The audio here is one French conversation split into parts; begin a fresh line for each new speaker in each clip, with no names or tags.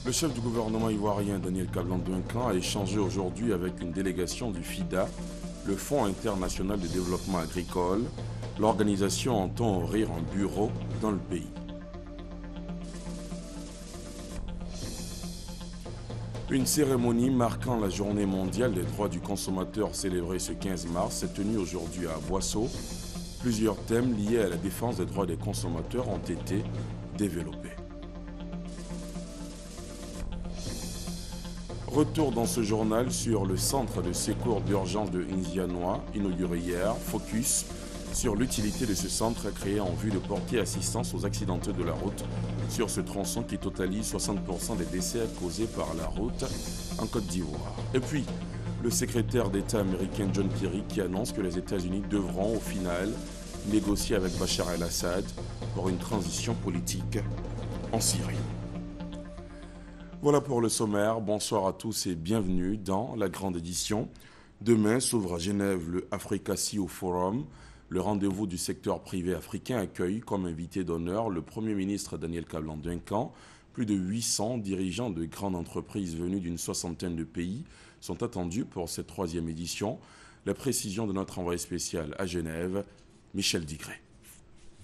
Le chef du gouvernement ivoirien, Daniel Kablan-Duncan, a échangé aujourd'hui avec une délégation du FIDA, le Fonds international de développement agricole. L'organisation entend ouvrir un bureau dans le pays. Une cérémonie marquant la journée mondiale des droits du consommateur célébrée ce 15 mars s'est tenue aujourd'hui à Boisseau. Plusieurs thèmes liés à la défense des droits des consommateurs ont été développés. Retour dans ce journal sur le centre de secours d'urgence de Nzianois, inauguré hier, focus sur l'utilité de ce centre créé en vue de porter assistance aux accidentés de la route sur ce tronçon qui totalise 60% des décès causés par la route en Côte d'Ivoire. Et puis, le secrétaire d'État américain John Kerry qui annonce que les États-Unis devront au final négocier avec Bachar el-Assad pour une transition politique en Syrie. Voilà pour le sommaire. Bonsoir à tous et bienvenue dans la grande édition. Demain s'ouvre à Genève le Africa CEO Forum. Le rendez-vous du secteur privé africain accueille comme invité d'honneur le Premier ministre Daniel Kablan-Duncan. Plus de 800 dirigeants de grandes entreprises venus d'une soixantaine de pays sont attendus pour cette troisième édition. La précision de notre envoyé spécial à Genève, Michel Digré.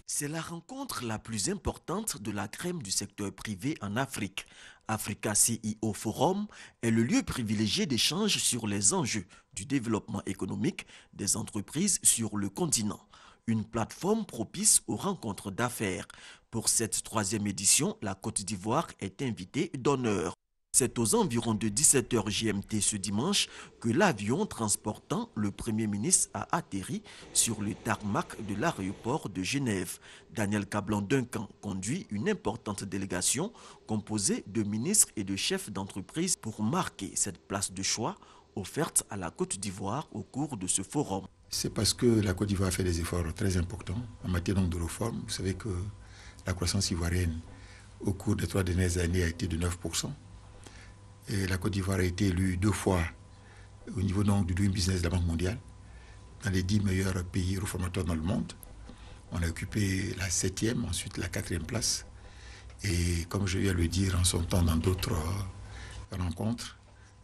C'est la rencontre la plus importante de la crème du secteur privé en Afrique. Africa CEO Forum est le lieu privilégié d'échange sur les enjeux du développement économique des entreprises sur le continent. Une plateforme propice aux rencontres d'affaires. Pour cette troisième édition, la Côte d'Ivoire est invitée d'honneur. C'est aux environs de 17h GMT ce dimanche que l'avion transportant le Premier ministre a atterri sur le tarmac de l'aéroport de Genève. Daniel Kablan-Duncan conduit une importante délégation composée de ministres et de chefs d'entreprise pour marquer cette place de choix offerte à la Côte d'Ivoire au cours de ce forum.
C'est parce que la Côte d'Ivoire fait des efforts très importants en matière de réforme. Vous savez que la croissance ivoirienne au cours des 3 dernières années a été de 9%. Et la Côte d'Ivoire a été élue 2 fois au niveau du Doing Business de la Banque mondiale, dans les 10 meilleurs pays réformateurs dans le monde. On a occupé la 7e, ensuite la 4e place. Et comme je viens de le dire en son temps dans d'autres rencontres,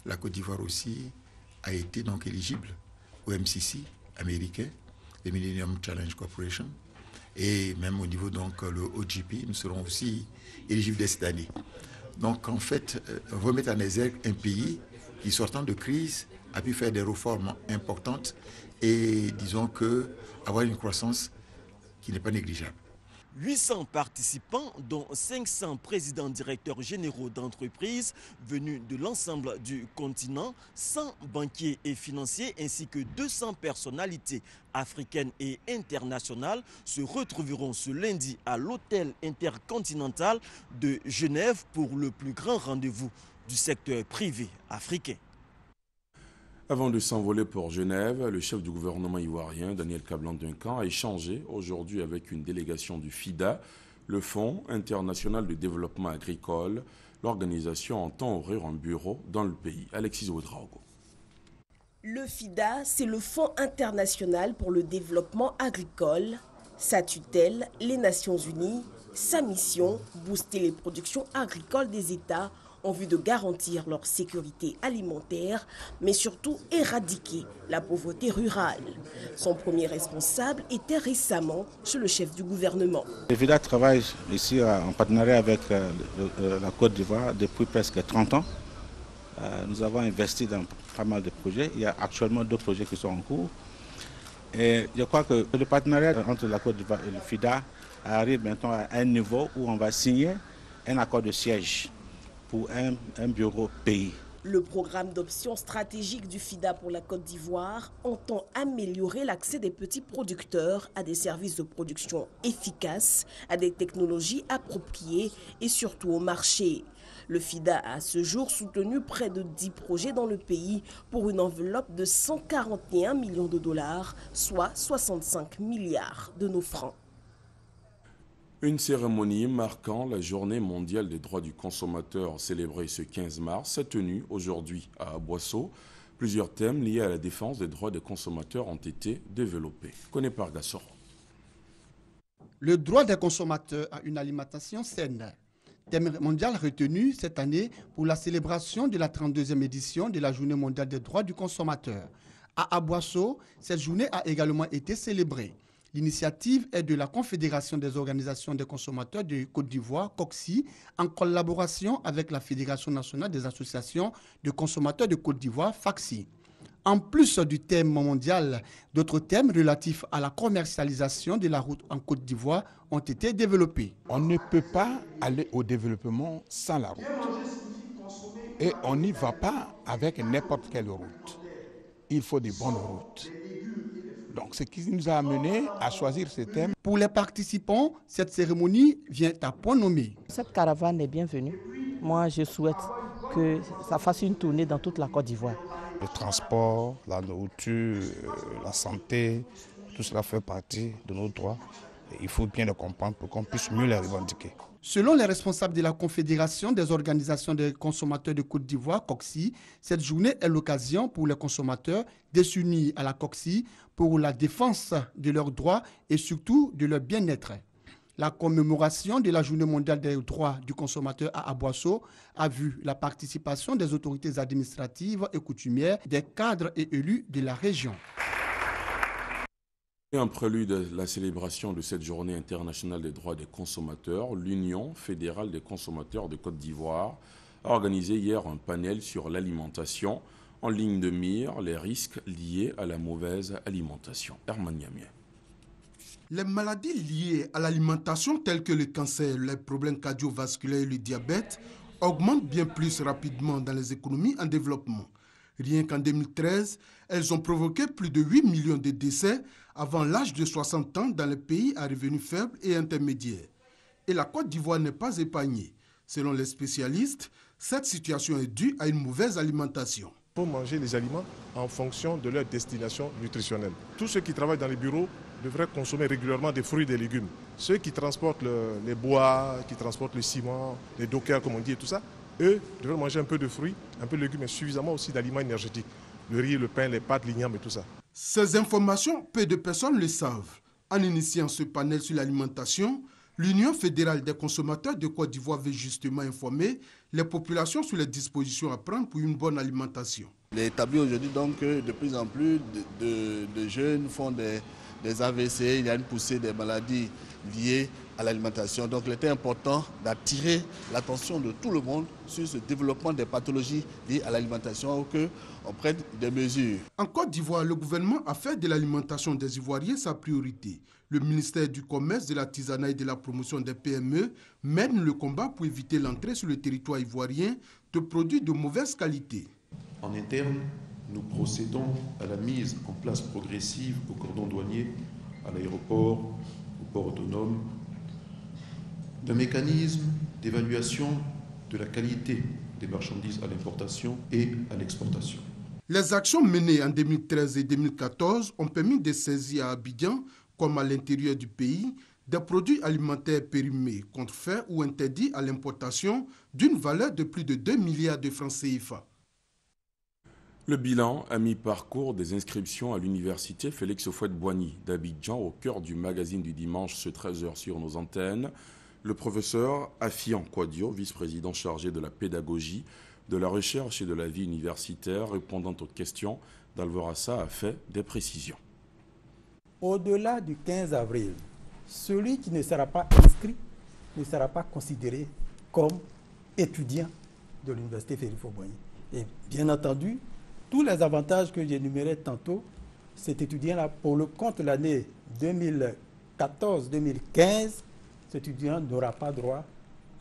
la Côte d'Ivoire aussi a été donc éligible au MCC américain, le Millennium Challenge Corporation. Et même au niveau donc le OGP, nous serons aussi éligibles dès cette année. Donc en fait, remettre en exergue un pays qui, sortant de crise, a pu faire des réformes importantes et disons que avoir une croissance qui n'est pas négligeable.
800 participants, dont 500 présidents directeurs généraux d'entreprises venus de l'ensemble du continent, 100 banquiers et financiers ainsi que 200 personnalités africaines et internationales se retrouveront ce lundi à l'hôtel intercontinental de Genève pour le plus grand rendez-vous du secteur privé africain.
Avant de s'envoler pour Genève, le chef du gouvernement ivoirien, Daniel Kablan-Duncan, a échangé aujourd'hui avec une délégation du FIDA, le Fonds international de développement agricole. L'organisation entend ouvrir un bureau dans le pays. Alexis Ouedraogo.
Le FIDA, c'est le Fonds international pour le développement agricole. Sa tutelle, les Nations Unies. Sa mission, booster les productions agricoles des États en vue de garantir leur sécurité alimentaire, mais surtout éradiquer la pauvreté rurale. Son premier responsable était récemment chez le chef du gouvernement.
Le FIDA travaille ici en partenariat avec la Côte d'Ivoire depuis presque 30 ans. Nous avons investi dans pas mal de projets. Il y a actuellement 2 projets qui sont en cours. Et je crois que le partenariat entre la Côte d'Ivoire et le FIDA arrive maintenant à un niveau où on va signer un accord de siège pour un bureau pays.
Le programme d'options stratégiques du FIDA pour la Côte d'Ivoire entend améliorer l'accès des petits producteurs à des services de production efficaces, à des technologies appropriées et surtout au marché. Le FIDA a à ce jour soutenu près de 10 projets dans le pays pour une enveloppe de 141 millions de dollars, soit 65 milliards de nos francs.
Une cérémonie marquant la journée mondiale des droits du consommateur célébrée ce 15 mars s'est tenue aujourd'hui à Boisseau. Plusieurs thèmes liés à la défense des droits des consommateurs ont été développés. Connais par Gassoro.
Le droit des consommateurs à une alimentation saine, Thème mondial retenu cette année pour la célébration de la 32e édition de la Journée mondiale des droits du consommateur. À Aboissau, cette journée a également été célébrée. L'initiative est de la Confédération des organisations des consommateurs de Côte d'Ivoire, COCSI, en collaboration avec la Fédération nationale des associations de consommateurs de Côte d'Ivoire, FACSI. En plus du thème mondial, d'autres thèmes relatifs à la commercialisation de la route en Côte d'Ivoire ont été développés.
On ne peut pas aller au développement sans la route. Et on n'y va pas avec n'importe quelle route. Il faut des bonnes routes. Donc, ce qui nous a amené à choisir ce thème.
Pour les participants, cette cérémonie vient à point nommé.
Cette caravane est bienvenue. Moi, je souhaite que ça fasse une tournée dans toute la Côte d'Ivoire.
Le transport, la nourriture, la santé, tout cela fait partie de nos droits. Et il faut bien le comprendre pour qu'on puisse mieux les revendiquer.
Selon les responsables de la Confédération des organisations des consommateurs de Côte d'Ivoire, COCSI, cette journée est l'occasion pour les consommateurs de s'unir à la COCSI pour la défense de leurs droits et surtout de leur bien-être. La commémoration de la Journée mondiale des droits du consommateur à Aboissau a vu la participation des autorités administratives et coutumières, des cadres et élus de la région.
Et en prélude à la célébration de cette journée internationale des droits des consommateurs, l'Union fédérale des consommateurs de Côte d'Ivoire a organisé hier un panel sur l'alimentation, en ligne de mire les risques liés à la mauvaise alimentation. Herman Niamien.
Les maladies liées à l'alimentation telles que le cancer, les problèmes cardiovasculaires et le diabète augmentent bien plus rapidement dans les économies en développement. Rien qu'en 2013, elles ont provoqué plus de 8 millions de décès avant l'âge de 60 ans dans les pays à revenus faibles et intermédiaires. Et la Côte d'Ivoire n'est pas épargnée. Selon les spécialistes, cette situation est due à une mauvaise alimentation.
Il faut manger les aliments en fonction de leur destination nutritionnelle. Tous ceux qui travaillent dans les bureaux devraient consommer régulièrement des fruits et des légumes. Ceux qui transportent les bois, qui transportent le ciment, les dockers comme on dit et tout ça, eux devraient manger un peu de fruits, un peu de légumes, mais suffisamment aussi d'aliments énergétiques. Le riz, le pain, les pâtes, l'igname et tout ça.
Ces informations, peu de personnes le savent. En initiant ce panel sur l'alimentation, l'Union fédérale des consommateurs de Côte d'Ivoire veut justement informer les populations sur les dispositions à prendre pour une bonne alimentation.
Il est établi aujourd'hui donc que de plus en plus de jeunes font des AVC, il y a une poussée des maladies liées à l'alimentation. Donc il était important d'attirer l'attention de tout le monde sur ce développement des pathologies liées à l'alimentation, qu'on prenne des mesures.
En Côte d'Ivoire, le gouvernement a fait de l'alimentation des Ivoiriens sa priorité. Le ministère du Commerce, de l'Artisanat et de la Promotion des PME mène le combat pour éviter l'entrée sur le territoire ivoirien de produits de mauvaise qualité.
En interne, nous procédons à la mise en place progressive au cordon douanier, à l'aéroport, au port autonome, d'un mécanisme d'évaluation de la qualité des marchandises à l'importation et à l'exportation.
Les actions menées en 2013 et 2014 ont permis de saisir à Abidjan, comme à l'intérieur du pays, des produits alimentaires périmés, contrefaits ou interdits à l'importation d'une valeur de plus de 2 milliards de francs CFA.
Le bilan à mi-parcours des inscriptions à l'université Félix Houphouët-Boigny d'Abidjan, au cœur du magazine du dimanche, ce 13h sur nos antennes. Le professeur Afian Kwadio, vice-président chargé de la pédagogie, de la recherche et de la vie universitaire, répondant aux questions d'Alvorassa, a fait des précisions.
Au-delà du 15 avril, celui qui ne sera pas inscrit ne sera pas considéré comme étudiant de l'université Félix Houphouët-Boigny. Et bien entendu, tous les avantages que j'énumérais tantôt, cet étudiant-là, pour le compte de l'année 2014-2015, cet étudiant n'aura pas droit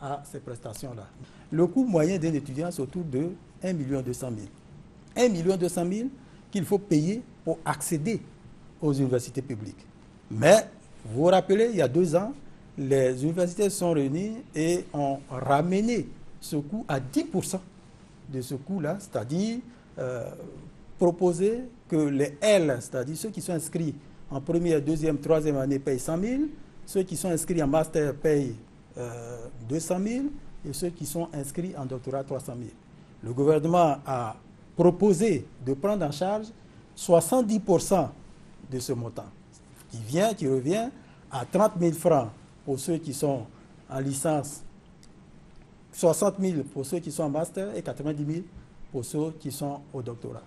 à ces prestations-là. Le coût moyen d'un étudiant, c'est autour de 1 200 000. 1 200 000 qu'il faut payer pour accéder aux universités publiques. Mais, vous vous rappelez, il y a 2 ans, les universités sont réunies et ont ramené ce coût à 10% de ce coût-là, c'est-à-dire proposer que les L, c'est-à-dire ceux qui sont inscrits en première, deuxième, troisième année payent 100 000, ceux qui sont inscrits en master payent 200 000 et ceux qui sont inscrits en doctorat 300 000. Le gouvernement a proposé de prendre en charge 70% de ce montant, qui revient à 30 000 francs pour ceux qui sont en licence 60 000 pour ceux qui sont en master et 90 000 pour ceux qui sont au doctorat.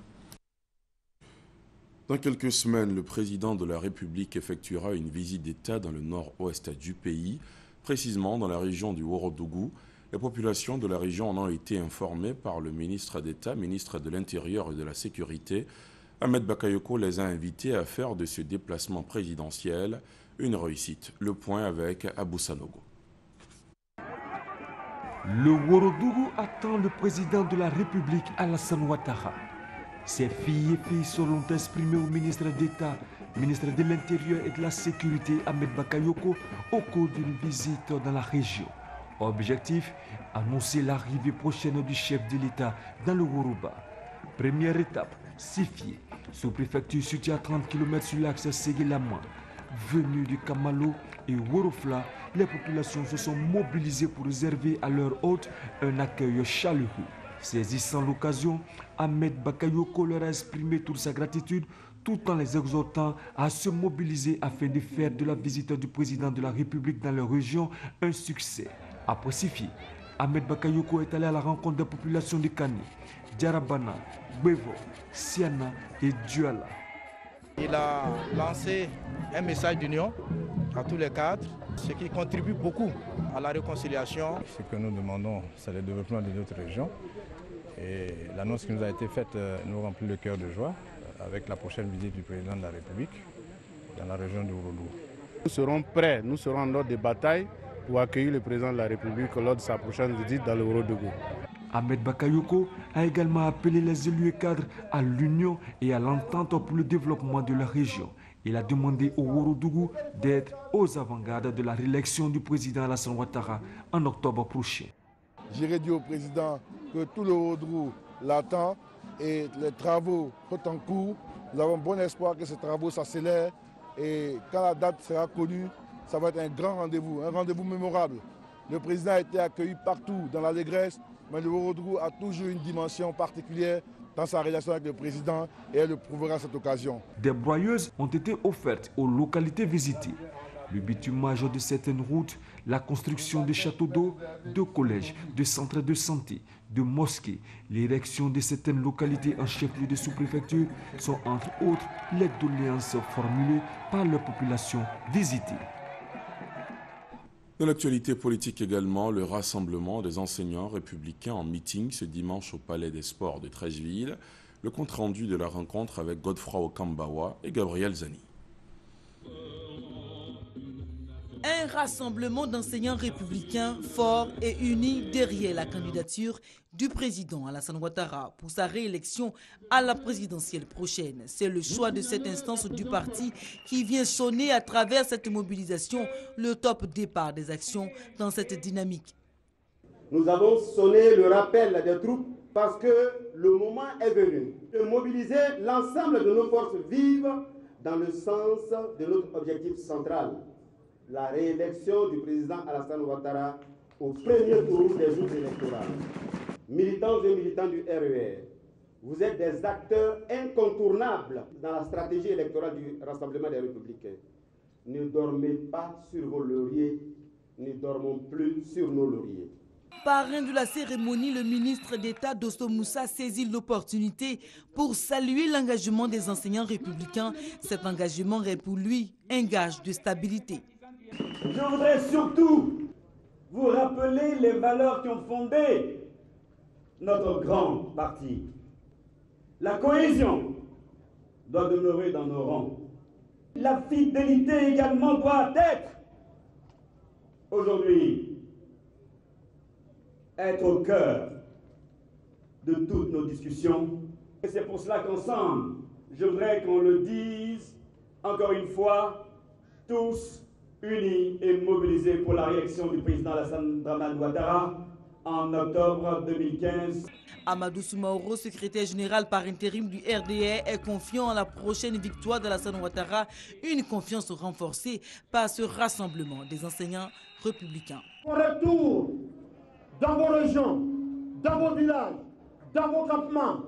Dans quelques semaines, le président de la République effectuera une visite d'État dans le nord-ouest du pays, précisément dans la région du Ourodougou. Les populations de la région en ont été informées par le ministre d'État, ministre de l'Intérieur et de la Sécurité. Ahmed Bakayoko les a invités à faire de ce déplacement présidentiel une réussite. Le point avec Abou Sanogo.
Le Ourodougou attend le président de la République, Alassane Ouattara. Ses filles et filles seront exprimées au ministre d'État, ministre de l'Intérieur et de la Sécurité, Ahmed Bakayoko, au cours d'une visite dans la région. Objectif, annoncer l'arrivée prochaine du chef de l'État dans le Woroba. Première étape, Sifié, sous-préfecture située à 30 km sur l'axe Ségué-Lama. Venus du Kamalo et Worofla, les populations se sont mobilisées pour réserver à leur hôte un accueil chaleureux. Saisissant l'occasion, Ahmed Bakayoko leur a exprimé toute sa gratitude tout en les exhortant à se mobiliser afin de faire de la visite du président de la République dans leur région un succès. Après Sifi, Ahmed Bakayoko est allé à la rencontre des populations de Kani, Djarabana, Gbevo, Siana et Duala.
Il a lancé un message d'union à tous les cadres, ce qui contribue beaucoup à la réconciliation.
Ce que nous demandons, c'est le développement de notre région. Et l'annonce qui nous a été faite nous remplit le cœur de joie avec la prochaine visite du président de la République dans la région du Ourodougou.
Nous serons prêts, nous serons en ordre de bataille pour accueillir le président de la République lors de sa prochaine visite dans le Ourodougou.
Ahmed Bakayoko a également appelé les élus et cadres à l'union et à l'entente pour le développement de la région. Il a demandé au Ourodougou d'être aux avant-gardes de la réélection du président Alassane Ouattara en octobre prochain.
J'irai dire au président que tout le Ourodougou l'attend et les travaux sont en cours. Nous avons bon espoir que ces travaux s'accélèrent et quand la date sera connue, ça va être un grand rendez-vous mémorable. Le président a été accueilli partout dans l'allégresse, mais le Ourodougou a toujours une dimension particulière dans sa relation avec le président et elle le prouvera à cette occasion.
Des broyeuses ont été offertes aux localités visitées. Le bitumage de certaines routes, la construction de châteaux d'eau, de collèges, de centres de santé, de mosquées, l'érection de certaines localités en chef-lieu de sous-préfecture sont entre autres les doléances formulées par la population visitée.
Dans l'actualité politique également, le rassemblement des enseignants républicains en meeting ce dimanche au Palais des Sports de Treichville. Le compte-rendu de la rencontre avec Godefroy Okambawa et Gabriel Zani.
Un rassemblement d'enseignants républicains forts et unis derrière la candidature du président Alassane Ouattara pour sa réélection à la présidentielle prochaine. C'est le choix de cette instance du parti qui vient sonner à travers cette mobilisation le top départ des actions dans cette dynamique.
Nous avons sonné le rappel des troupes parce que le moment est venu de mobiliser l'ensemble de nos forces vives dans le sens de notre objectif central. La réélection du président Alassane Ouattara au premier tour des jours électoraux. Militants et militants du RER, vous êtes des acteurs incontournables dans la stratégie électorale du Rassemblement des Républicains. Ne dormez pas sur vos lauriers, ne dormons plus sur nos lauriers.
Parrain de la cérémonie, le ministre d'État Dosso Moussa saisit l'opportunité pour saluer l'engagement des enseignants républicains. Cet engagement est pour lui un gage de stabilité.
Je voudrais surtout vous rappeler les valeurs qui ont fondé notre grand parti. La cohésion doit demeurer dans nos rangs. La fidélité également doit être, aujourd'hui, être au cœur de toutes nos discussions. Et c'est pour cela qu'ensemble, je voudrais qu'on le dise encore une fois, tous unis et mobilisés pour la réélection du président Alassane Ouattara en octobre 2015.
Amadou Soumaoro, secrétaire général par intérim du RDR, est confiant en la prochaine victoire d'Alassane Ouattara, une confiance renforcée par ce rassemblement des enseignants républicains.
Au retour dans vos régions, dans vos villages, dans vos campements,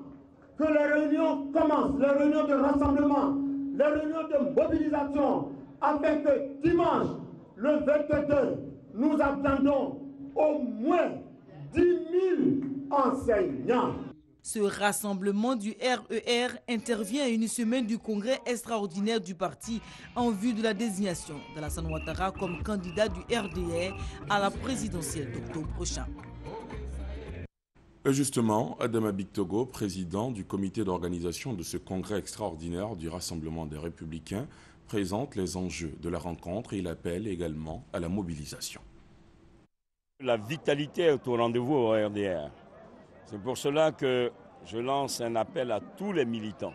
que les réunions commencent, les réunions de rassemblement, les réunions de mobilisation, afin que dimanche, le 22, nous attendons au moins 10 000 enseignants.
Ce rassemblement du RER intervient à une semaine du congrès extraordinaire du parti en vue de la désignation d'Alassane Ouattara comme candidat du RDR à la présidentielle d'octobre prochain.
Et justement, Adama Bictogo, président du comité d'organisation de ce congrès extraordinaire du Rassemblement des Républicains, présente les enjeux de la rencontre et il appelle également à la mobilisation.
La vitalité est au rendez-vous au RDR. C'est pour cela que je lance un appel à tous les militants,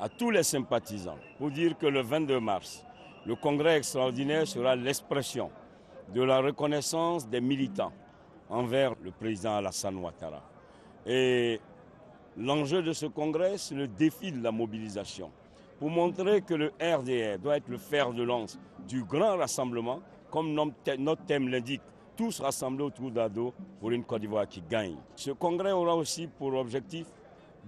à tous les sympathisants, pour dire que le 22 mars, le congrès extraordinaire sera l'expression de la reconnaissance des militants envers le président Alassane Ouattara. Et l'enjeu de ce congrès, c'est le défi de la mobilisation, pour montrer que le RDR doit être le fer de lance du grand rassemblement, comme notre thème l'indique, tous rassemblés autour d'Ado pour une Côte d'Ivoire qui gagne. Ce congrès aura aussi pour objectif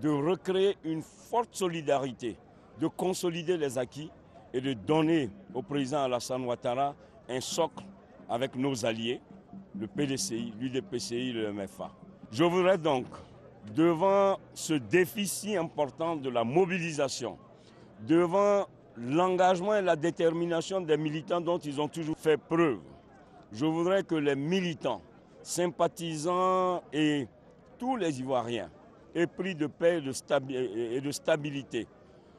de recréer une forte solidarité, de consolider les acquis et de donner au président Alassane Ouattara un socle avec nos alliés, le PDCI, l'UDPCI, le MFA. Je voudrais donc, devant ce défi si important de la mobilisation, devant l'engagement et la détermination des militants dont ils ont toujours fait preuve, je voudrais que les militants, sympathisants et tous les Ivoiriens épris de paix et de stabilité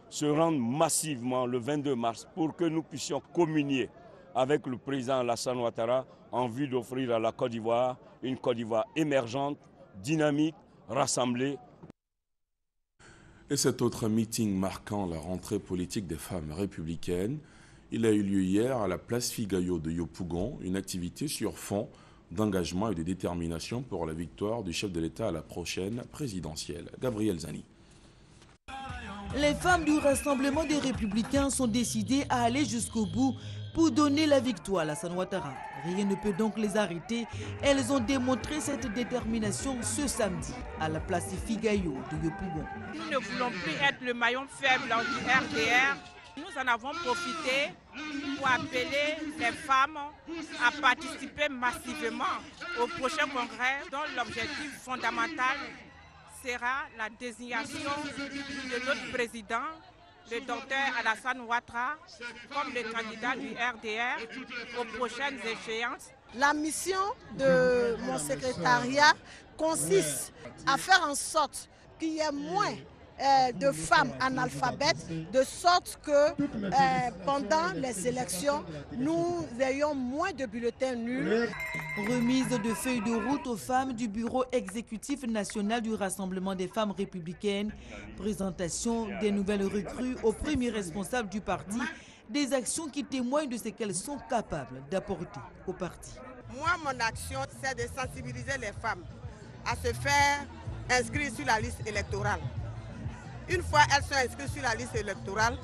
se rendent massivement le 22 mars pour que nous puissions communier avec le président Alassane Ouattara en vue d'offrir à la Côte d'Ivoire une Côte d'Ivoire émergente, dynamique, rassemblée.
Et cet autre meeting marquant la rentrée politique des femmes républicaines, il a eu lieu hier à la place Figayo de Yopougon, une activité sur fond d'engagement et de détermination pour la victoire du chef de l'État à la prochaine présidentielle. Gabriel Zani.
Les femmes du Rassemblement des Républicains sont décidées à aller jusqu'au bout pour donner la victoire à Alassane Ouattara. Rien ne peut donc les arrêter. Elles ont démontré cette détermination ce samedi à la place Figayo de Yopougon.
Nous ne voulons plus être le maillon faible du RDR. Nous en avons profité pour appeler les femmes à participer massivement au prochain congrès dont l'objectif fondamental sera la désignation de notre président, le docteur Alassane Ouattara, comme le candidat du RDR aux prochaines échéances.
La mission de mon secrétariat consiste à faire en sorte qu'il y ait moins de femmes analphabètes, de sorte que pendant les élections, nous ayons moins de bulletins nuls.
Remise de feuilles de route aux femmes du bureau exécutif national du Rassemblement des femmes républicaines, présentation des nouvelles recrues aux premiers responsables du parti, des actions qui témoignent de ce qu'elles sont capables d'apporter au parti.
Moi, mon action, c'est de sensibiliser les femmes à se faire inscrire sur la liste électorale. Une fois elles sont inscrites sur la liste électorale,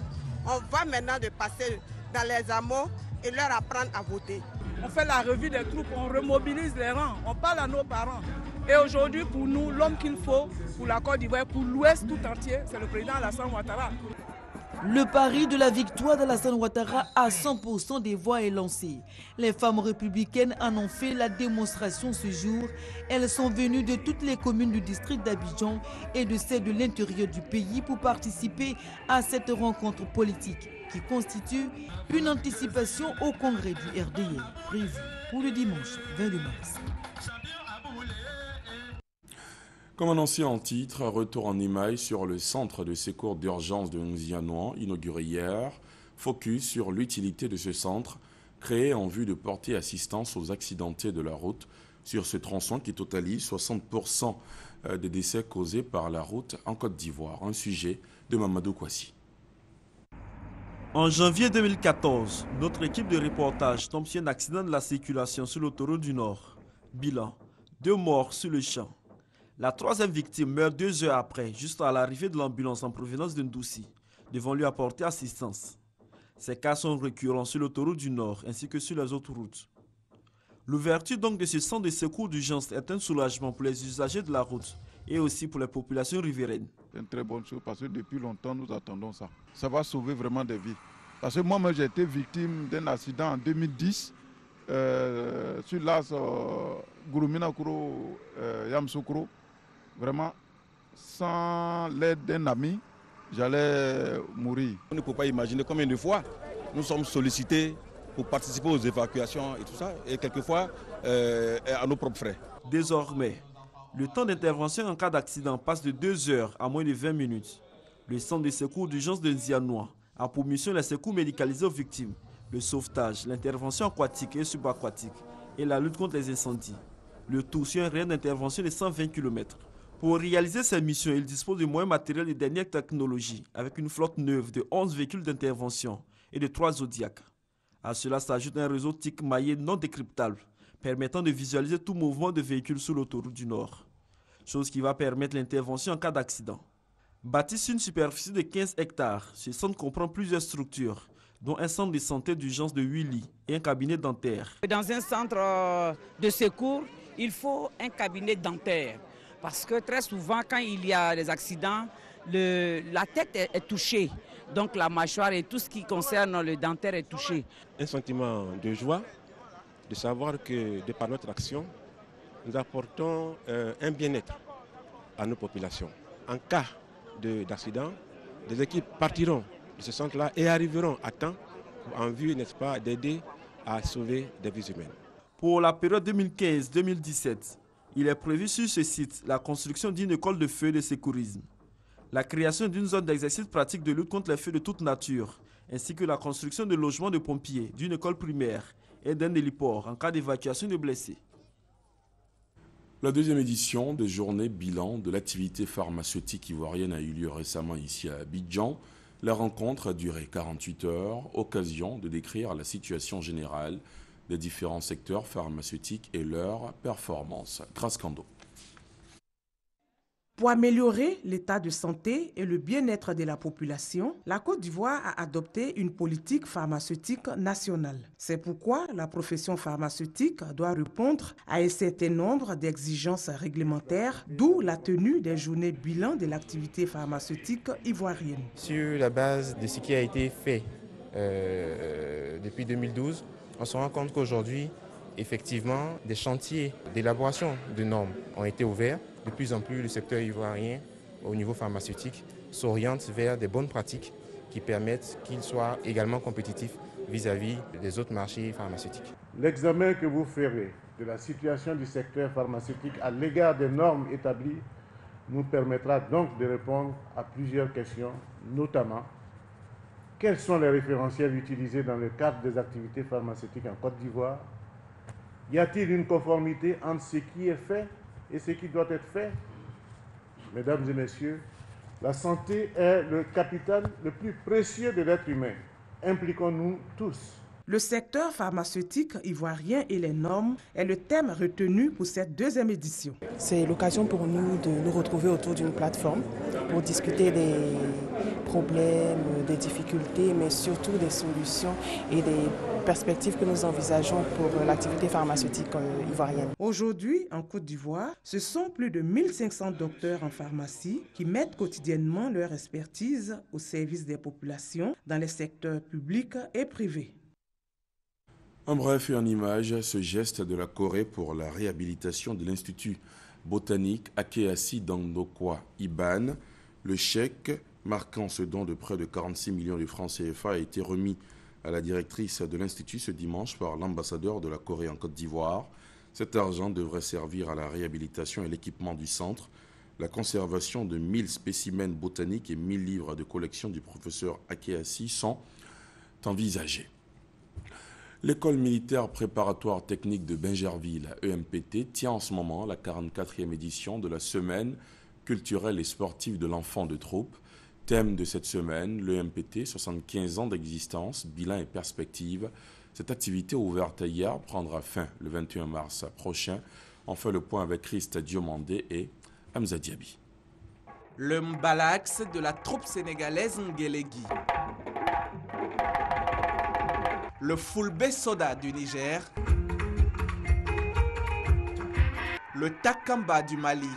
on va maintenant de passer dans les hameaux et leur apprendre à voter.
On fait la revue des troupes, on remobilise les rangs, on parle à nos parents. Et aujourd'hui, pour nous, l'homme qu'il faut pour la Côte d'Ivoire, pour l'Ouest tout entier, c'est le président Alassane Ouattara.
Le pari de la victoire d'Alassane Ouattara à 100% des voix est lancé. Les femmes républicaines en ont fait la démonstration ce jour. Elles sont venues de toutes les communes du district d'Abidjan et de celles de l'intérieur du pays pour participer à cette rencontre politique qui constitue une anticipation au congrès du RDR prévu pour le dimanche 22 mars.
Comme annoncé en titre, retour en émail sur le centre de secours d'urgence de Nzianois, inauguré hier. Focus sur l'utilité de ce centre, créé en vue de porter assistance aux accidentés de la route sur ce tronçon qui totalise 60% des décès causés par la route en Côte d'Ivoire. Un sujet de Mamadou Kouassi.
En janvier 2014, notre équipe de reportage tombe sur un accident de la circulation sur l'autoroute du Nord. Bilan, 2 morts sur le champ. La 3e victime meurt 2 heures après, juste à l'arrivée de l'ambulance en provenance de Ndouci, devant lui apporter assistance. Ces cas sont récurrents sur l'autoroute du Nord ainsi que sur les autres routes. L'ouverture donc de ce centre de secours d'urgence est un soulagement pour les usagers de la route et aussi pour les populations riveraines.
C'est une très bonne chose parce que depuis longtemps nous attendons ça. Ça va sauver vraiment des vies. Parce que moi-même j'ai été victime d'un accident en 2010 sur l'as Gouroumina-Kouro, Yamsoukro, vraiment, sans l'aide d'un ami, j'allais mourir.
On ne peut pas imaginer combien de fois nous sommes sollicités pour participer aux évacuations et tout ça, et quelquefois à nos propres frais.
Désormais, le temps d'intervention en cas d'accident passe de 2 heures à moins de 20 minutes. Le centre de secours d'urgence de Nzianois a pour mission les secours médicalisés aux victimes, le sauvetage, l'intervention aquatique et subaquatique et la lutte contre les incendies. Le tout sur un rayon d'intervention de 120 km. Pour réaliser ces missions, il dispose de moyens matériels de dernière technologie avec une flotte neuve de 11 véhicules d'intervention et de 3 Zodiac. À cela s'ajoute un réseau TIC maillé non décryptable permettant de visualiser tout mouvement de véhicules sur l'autoroute du Nord. Chose qui va permettre l'intervention en cas d'accident. Bâti sur une superficie de 15 hectares, ce centre comprend plusieurs structures, dont un centre de santé d'urgence de 8 lits et un cabinet dentaire.
Dans un centre de secours, il faut un cabinet dentaire. Parce que très souvent, quand il y a des accidents, la tête est touchée. Donc la mâchoire et tout ce qui concerne le dentaire est touché.
Un sentiment de joie, de savoir que de par notre action, nous apportons un bien-être à nos populations. En cas d'accident, des équipes partiront de ce centre-là et arriveront à temps en vue, n'est-ce pas, d'aider à sauver des vies humaines.
Pour la période 2015-2017, il est prévu sur ce site la construction d'une école de feu et de secourisme, la création d'une zone d'exercice pratique de lutte contre les feux de toute nature, ainsi que la construction de logements de pompiers, d'une école primaire et d'un héliport en cas d'évacuation de blessés.
La deuxième édition des journées bilan de l'activité pharmaceutique ivoirienne a eu lieu récemment ici à Abidjan. La rencontre a duré 48 heures, occasion de décrire la situation générale des différents secteurs pharmaceutiques et leurs performances. Trascando.
Pour améliorer l'état de santé et le bien-être de la population, la Côte d'Ivoire a adopté une politique pharmaceutique nationale. C'est pourquoi la profession pharmaceutique doit répondre à un certain nombre d'exigences réglementaires, d'où la tenue des journées bilan de l'activité pharmaceutique ivoirienne.
Sur la base de ce qui a été fait depuis 2012, on se rend compte qu'aujourd'hui, effectivement, des chantiers d'élaboration de normes ont été ouverts. De plus en plus, le secteur ivoirien, au niveau pharmaceutique, s'oriente vers des bonnes pratiques qui permettent qu'il soit également compétitif vis-à-vis des autres marchés pharmaceutiques.
L'examen que vous ferez de la situation du secteur pharmaceutique à l'égard des normes établies nous permettra donc de répondre à plusieurs questions, notamment quels sont les référentiels utilisés dans le cadre des activités pharmaceutiques en Côte d'Ivoire? Y a-t-il une conformité entre ce qui est fait et ce qui doit être fait? Mesdames et messieurs, la santé est le capital le plus précieux de l'être humain. Impliquons-nous tous.
Le secteur pharmaceutique ivoirien et les normes est le thème retenu pour cette deuxième édition.
C'est l'occasion pour nous de nous retrouver autour d'une plateforme pour discuter des problèmes, des difficultés, mais surtout des solutions et des perspectives que nous envisageons pour l'activité pharmaceutique ivoirienne.
Aujourd'hui, en Côte d'Ivoire, ce sont plus de 1500 docteurs en pharmacie qui mettent quotidiennement leur expertise au service des populations dans les secteurs publics et privés.
En bref et en image, ce geste de la Corée pour la réhabilitation de l'Institut botanique Akeasi Dandokwa Iban, le chèque marquant ce don de près de 46 millions de francs CFA a été remis à la directrice de l'Institut ce dimanche par l'ambassadeur de la Corée en Côte d'Ivoire. Cet argent devrait servir à la réhabilitation et l'équipement du centre. La conservation de 1000 spécimens botaniques et 1000 livres de collection du professeur Akeasi sont envisagés. L'école militaire préparatoire technique de Bingerville, EMPT, tient en ce moment la 44e édition de la semaine culturelle et sportive de l'enfant de troupe. Thème de cette semaine, l'EMPT, 75 ans d'existence, bilan et perspective. Cette activité ouverte hier prendra fin le 21 mars prochain. On fait le point avec Christa Diomandé et Hamza Diaby.
Le Mbalax de la troupe sénégalaise Ngelegi. Le Fulbe Soda du Niger. Le Takamba du Mali.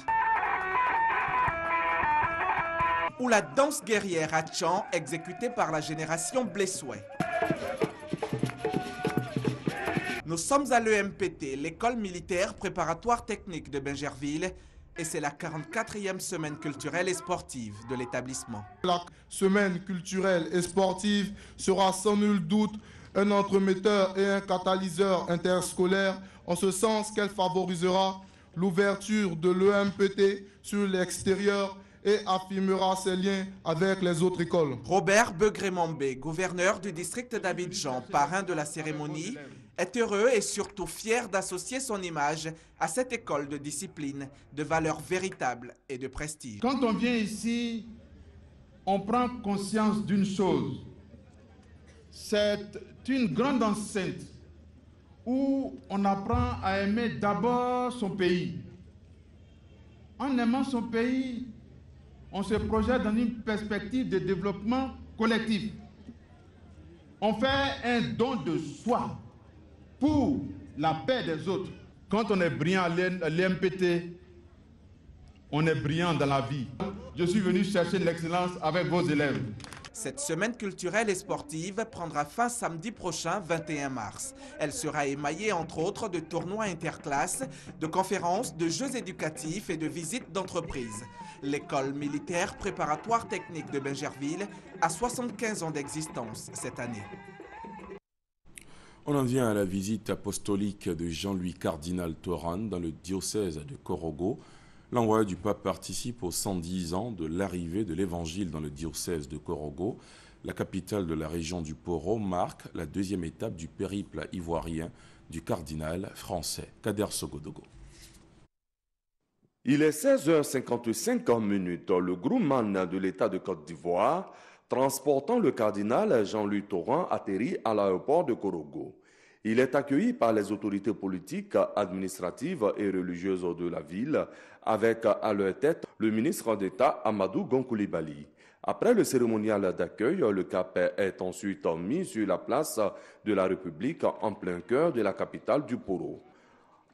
Ou la danse guerrière à Tchan exécutée par la génération Blessouet. Nous sommes à l'EMPT, l'école militaire préparatoire technique de Bingerville, et c'est la 44e semaine culturelle et sportive de l'établissement.
La semaine culturelle et sportive sera sans nul doute un entremetteur et un catalyseur interscolaire, en ce sens qu'elle favorisera l'ouverture de l'EMPT sur l'extérieur et affirmera ses liens avec les autres écoles.
Robert Begré-Mambé, gouverneur du district d'Abidjan, parrain de la cérémonie, est heureux et surtout fier d'associer son image à cette école de discipline, de valeur véritable et de prestige.
Quand on vient ici, on prend conscience d'une chose. C'est une grande enceinte où on apprend à aimer d'abord son pays. En aimant son pays, on se projette dans une perspective de développement collectif. On fait un don de soi pour la paix des autres. Quand on est brillant à l'EMPT, on est brillant dans la vie. Je suis venu chercher l'excellence avec vos élèves.
Cette semaine culturelle et sportive prendra fin samedi prochain, 21 mars. Elle sera émaillée entre autres de tournois interclasses, de conférences, de jeux éducatifs et de visites d'entreprises. L'école militaire préparatoire technique de Bingerville a 75 ans d'existence cette année.
On en vient à la visite apostolique de Jean-Louis Cardinal Thoran dans le diocèse de Korogo. L'envoyé du pape participe aux 110 ans de l'arrivée de l'évangile dans le diocèse de Korogo. La capitale de la région du Poro marque la deuxième étape du périple ivoirien du cardinal français Kader Sogodogo.
Il est 16h55. Le groupement de l'État de Côte d'Ivoire transportant le cardinal Jean-Louis Thoran atterrit à l'aéroport de Korogo. Il est accueilli par les autorités politiques, administratives et religieuses de la ville, avec à leur tête le ministre d'État Amadou Gon Coulibaly. Après le cérémonial d'accueil, le cap est ensuite mis sur la place de la République en plein cœur de la capitale du Poro.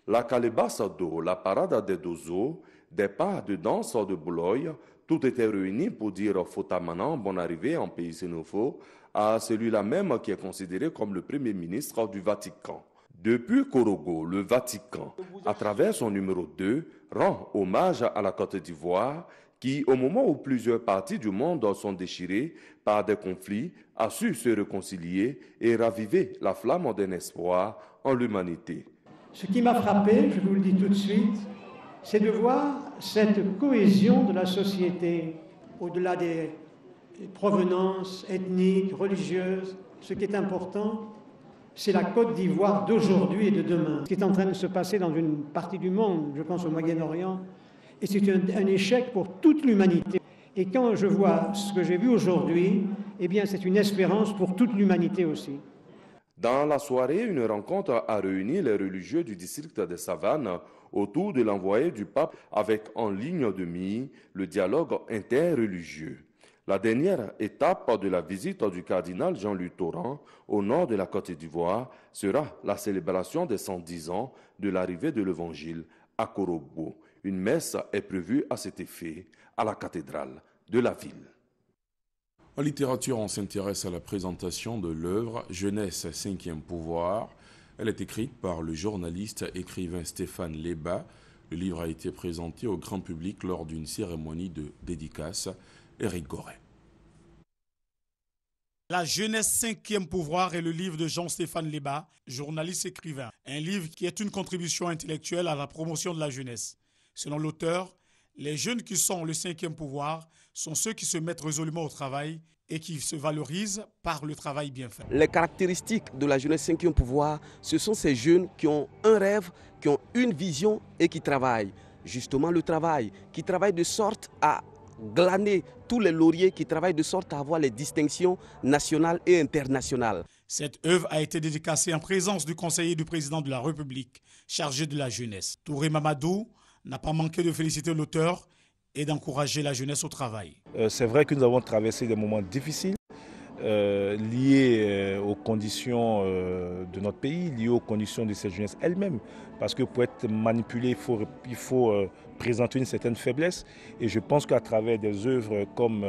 La calebasse d'eau, la parade des dozos, des pas de danse de Boulogne, tout était réuni pour dire Fotamanan, bonne arrivée en pays xénophobe, à celui-là même qui est considéré comme le Premier ministre du Vatican. Depuis Korogo, le Vatican, à travers son numéro 2, rend hommage à la Côte d'Ivoire qui, au moment où plusieurs parties du monde sont déchirées par des conflits, a su se réconcilier et raviver la flamme d'un espoir en l'humanité.
Ce qui m'a frappé, je vous le dis tout de suite, c'est de voir cette cohésion de la société au-delà des provenances ethniques, religieuses. Ce qui est important, c'est la Côte d'Ivoire d'aujourd'hui et de demain. Ce qui est en train de se passer dans une partie du monde, je pense au Moyen-Orient, et c'est un échec pour toute l'humanité. Et quand je vois ce que j'ai vu aujourd'hui, eh bien c'est une espérance pour toute l'humanité aussi.
Dans la soirée, une rencontre a réuni les religieux du district des Savanes autour de l'envoyé du pape avec en ligne de mire le dialogue interreligieux. La dernière étape de la visite du cardinal Jean-Louis Thoran au nord de la Côte d'Ivoire sera la célébration des 110 ans de l'arrivée de l'Évangile à Korogo. Une messe est prévue à cet effet à la cathédrale de la ville.
En littérature, on s'intéresse à la présentation de l'œuvre « Jeunesse, 5e pouvoir ». Elle est écrite par le journaliste écrivain Stéphane Leba. Le livre a été présenté au grand public lors d'une cérémonie de dédicace. Éric Goret.
La jeunesse 5e pouvoir est le livre de Jean-Stéphane Leba, journaliste écrivain. Un livre qui est une contribution intellectuelle à la promotion de la jeunesse. Selon l'auteur, les jeunes qui sont le 5e pouvoir sont ceux qui se mettent résolument au travail et qui se valorisent par le travail bien fait.
Les caractéristiques de la jeunesse 5e pouvoir, ce sont ces jeunes qui ont un rêve, qui ont une vision et qui travaillent. Justement le travail, qui travaillent de sorte à glaner tous les lauriers, qui travaillent de sorte à avoir les distinctions nationales et internationales.
Cette œuvre a été dédicacée en présence du conseiller du président de la République, chargé de la jeunesse. Touré Mamadou n'a pas manqué de féliciter l'auteur et d'encourager la jeunesse au travail.
C'est vrai que nous avons traversé des moments difficiles liés aux conditions de notre pays, liés aux conditions de cette jeunesse elle-même. Parce que pour être manipulé, il faut présenter une certaine faiblesse. Et je pense qu'à travers des œuvres comme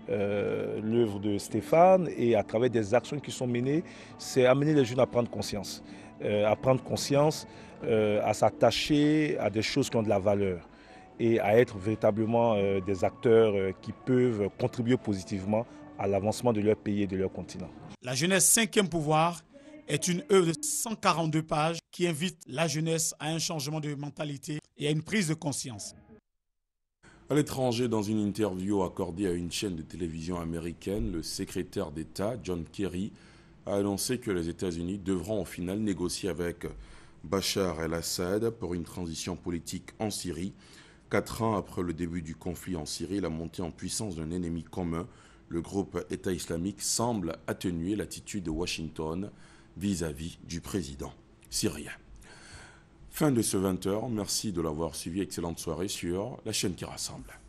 l'œuvre de Stéphane et à travers des actions qui sont menées, c'est amener les jeunes à prendre conscience. à prendre conscience, à s'attacher à des choses qui ont de la valeur et à être véritablement des acteurs qui peuvent contribuer positivement à l'avancement de leur pays et de leur continent.
La jeunesse 5e pouvoir est une œuvre de 142 pages qui invite la jeunesse à un changement de mentalité et à une prise de conscience.
À l'étranger, dans une interview accordée à une chaîne de télévision américaine, le secrétaire d'État, John Kerry, a annoncé que les États-Unis devront au final négocier avec Bachar el-Assad pour une transition politique en Syrie. 4 ans après le début du conflit en Syrie, la montée en puissance d'un ennemi commun, le groupe État islamique semble atténuer l'attitude de Washington vis-à-vis du président syrien. Fin de ce 20h. Merci de l'avoir suivi. Excellente soirée sur la chaîne qui rassemble.